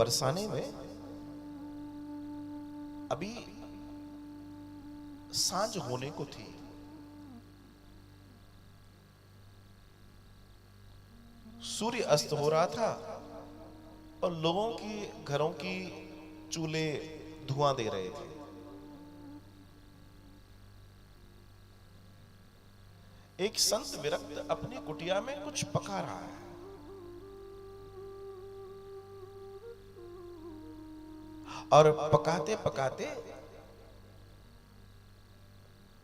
बरसाने में अभी सांझ होने को थी। सूर्य अस्त हो रहा था और लोगों की घरों की चूल्हे धुआं दे रहे थे। एक संत विरक्त अपनी कुटिया में कुछ पका रहा है। और पकाते पकाते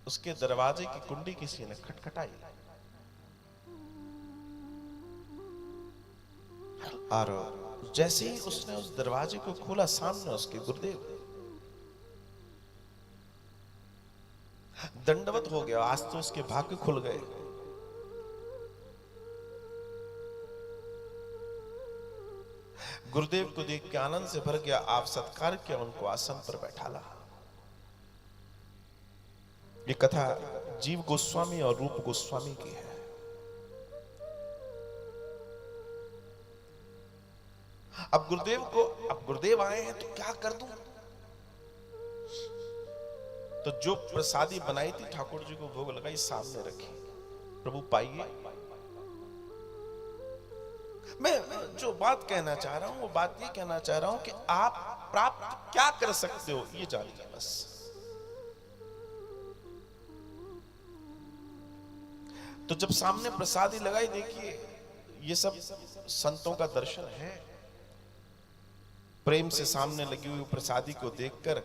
उसके दरवाजे की कुंडी किसी ने खटखटाई और जैसे ही उसने उस दरवाजे को खोला, सामने उसके गुरुदेव। दंडवत हो गया, आज तो उसके भाग्य खुल गए। गुरुदेव को देख के आनंद से भर गया, आप सत्कार किया, उनको आसन पर बैठाला। ये कथा जीव गोस्वामी और रूप गोस्वामी की है। अब गुरुदेव आए हैं तो क्या कर दूं? तो जो प्रसादी बनाई थी ठाकुर जी को भोग लगाई, सामने रखी। प्रभु पाइए। मैं जो बात कहना चाह रहा हूं वो बात ये कहना चाह रहा हूं कि आप प्राप्त क्या कर सकते हो ये जानिए बस। तो जब सामने प्रसादी लगाई, देखिए ये सब संतों का दर्शन है। प्रेम से सामने लगी हुई प्रसादी को देखकर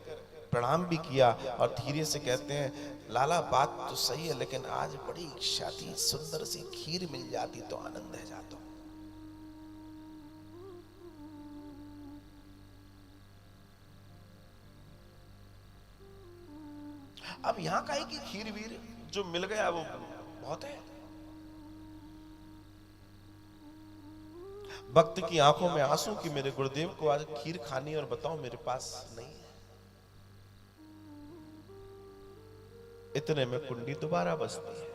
प्रणाम भी किया और धीरे से कहते हैं, लाला बात तो सही है, लेकिन आज बड़ी इच्छा थी, सुंदर सी खीर मिल जाती तो आनंद है जाता। अब यहां का है कि खीर वीर जो मिल गया वो बहुत है। भक्त की आंखों में आंसू कि मेरे गुरुदेव को आज खीर खानी, और बताओ मेरे पास नहीं है। इतने में कुंडी दोबारा बजती है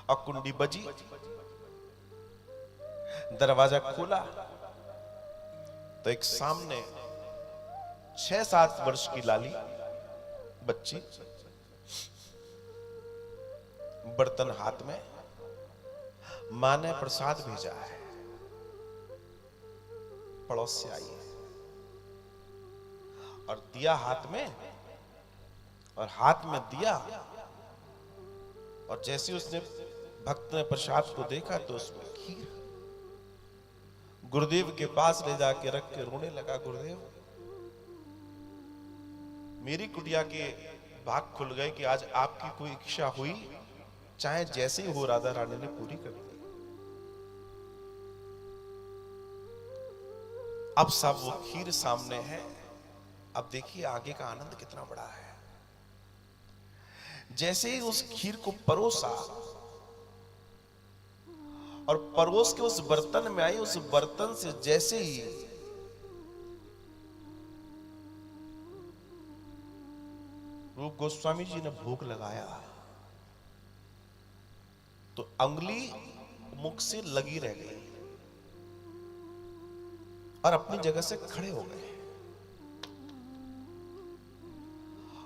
और कुंडी बजी, दरवाजा खोला तो एक सामने 6-7 वर्ष की लाली बच्ची, बर्तन हाथ में, मां ने प्रसाद भेजा है, पड़ोस से आई है, और दिया हाथ में, और हाथ में दिया, और जैसे उसने भक्त ने प्रसाद को देखा तो उसमें खीर। गुरुदेव के पास ले जाके रख के रोने लगा, गुरुदेव मेरी कुटिया के भाग खुल गए कि आज आपकी कोई इच्छा हुई, चाहे जैसे ही हो, राधा रानी ने पूरी कर दी। अब सब वो खीर सामने है। अब देखिए आगे का आनंद कितना बड़ा है। जैसे ही उस खीर को परोसा और परोस के उस बर्तन में आई, उस बर्तन से जैसे ही रूप गोस्वामी जी ने भोग लगाया तो अंगुली मुख से लगी रह गई और अपनी जगह से खड़े हो गए।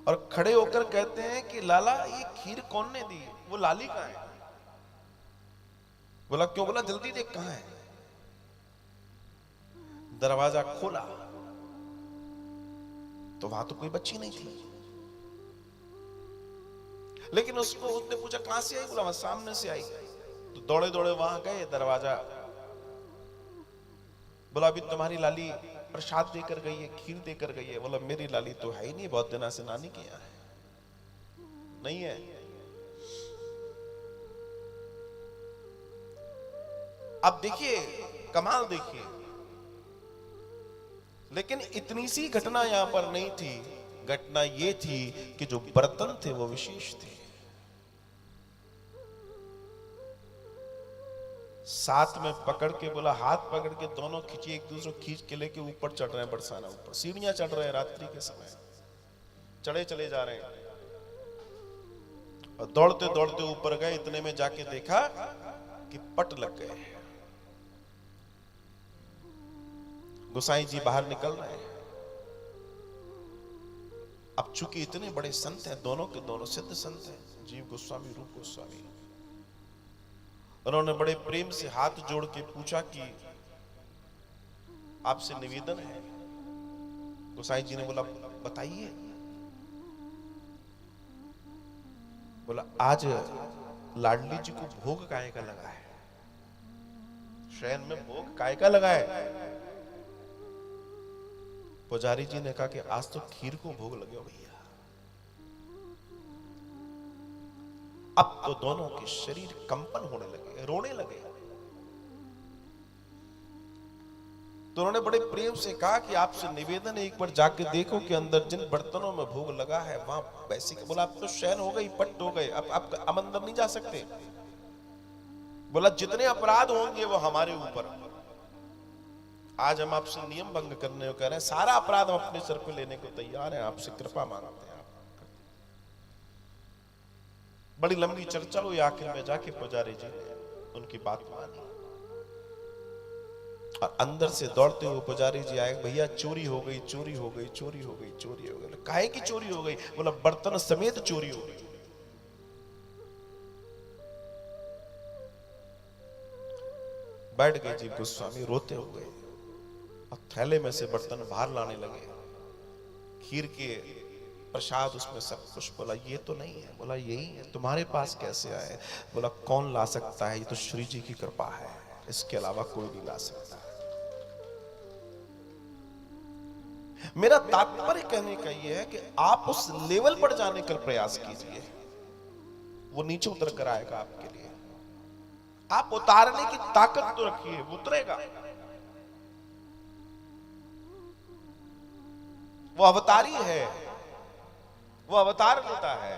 और खड़े होकर कहते हैं कि लाला ये खीर कौन ने दी? वो लाली कहां है? बोला क्यों? बोला जल्दी देख कहां है। दरवाजा खोला तो वहां तो कोई बच्ची नहीं थी, लेकिन उसने पूछा कहां से आई? बोला वहां सामने से आई। तो दौड़े दौड़े वहां गए, दरवाजा। बोला अभी तुम्हारी लाली प्रसाद देकर गई है, खीर देकर गई है। बोला मेरी लाली तो है ही नहीं, बहुत दिनों से नानी के यहाँ है, नहीं है। अब देखिए कमाल देखिए, लेकिन इतनी सी घटना यहां पर नहीं थी। घटना ये थी कि जो बर्तन थे वो विशेष थे। साथ में पकड़ के, बोला हाथ पकड़ के दोनों खींची, एक दूसरे को खींच के लेके ऊपर चढ़ रहे हैं, बरसाना ऊपर सीढ़ियां चढ़ रहे हैं, रात्रि के समय चढ़े चले जा रहे हैं। और दौड़ते दौड़ते ऊपर गए, इतने में जाके देखा कि पट लग गए। गोसाई जी बाहर निकल रहे हैं। अब चूंकि इतने बड़े संत हैं, दोनों के दोनों सिद्ध संत हैं, जीव गोस्वामी, रूप गोस्वामी, उन्होंने बड़े प्रेम से हाथ जोड़ के पूछा कि आपसे निवेदन है। गोसाई जी ने बोला बताइए। बोला आज लाडली जी को भोग काय का लगा है, शयन में भोग काय का लगा है। पुजारी जी ने कहा कि आज तो खीर को भोग लगे हो भैया। अब तो दोनों के शरीर कंपन होने लगे, रोने लगे। तो उन्होंने बड़े प्रेम से कहा कि आपसे निवेदन है, एक बार जाके देखो कि अंदर जिन बर्तनों में भोग लगा है वहां वैसे। बोला अब तो शयन हो गई, पट्ट हो गए, अब आप अंदर नहीं जा सकते। बोला जितने अपराध होंगे वो हमारे ऊपर। आज हम आपसे नियम भंग करने को कह रहे हैं, सारा अपराध हम अपने सर पे लेने को तैयार हैं, आपसे कृपा मांगते हैं। बड़ी लंबी चर्चा हुई, आखिर में जाके पुजारी जी ने उनकी बात मानी और अंदर से दौड़ते हुए पुजारी जी आए, भैया चोरी हो गई, चोरी हो गई, चोरी हो गई, चोरी हो गई। काहे की चोरी हो गई? बोला बर्तन समेत चोरी हो गई। बैठ गए जी गोस्वामी, रोते हुए और थैले में से बर्तन बाहर लाने लगे, खीर के प्रसाद उसमें सब कुछ। बोला ये तो नहीं है। बोला यही है। तुम्हारे पास कैसे आए? बोला कौन ला सकता है, ये तो श्री जी की कृपा है, इसके अलावा कोई नहीं ला सकता। मेरा तात्पर्य कहने का यह है कि आप उस लेवल पर जाने का प्रयास कीजिए, वो नीचे उतर कर आएगा आपके लिए। आप उतारने की ताकत तो रखिए, वो उतरेगा। वो अवतारी है, वो अवतार लेता है।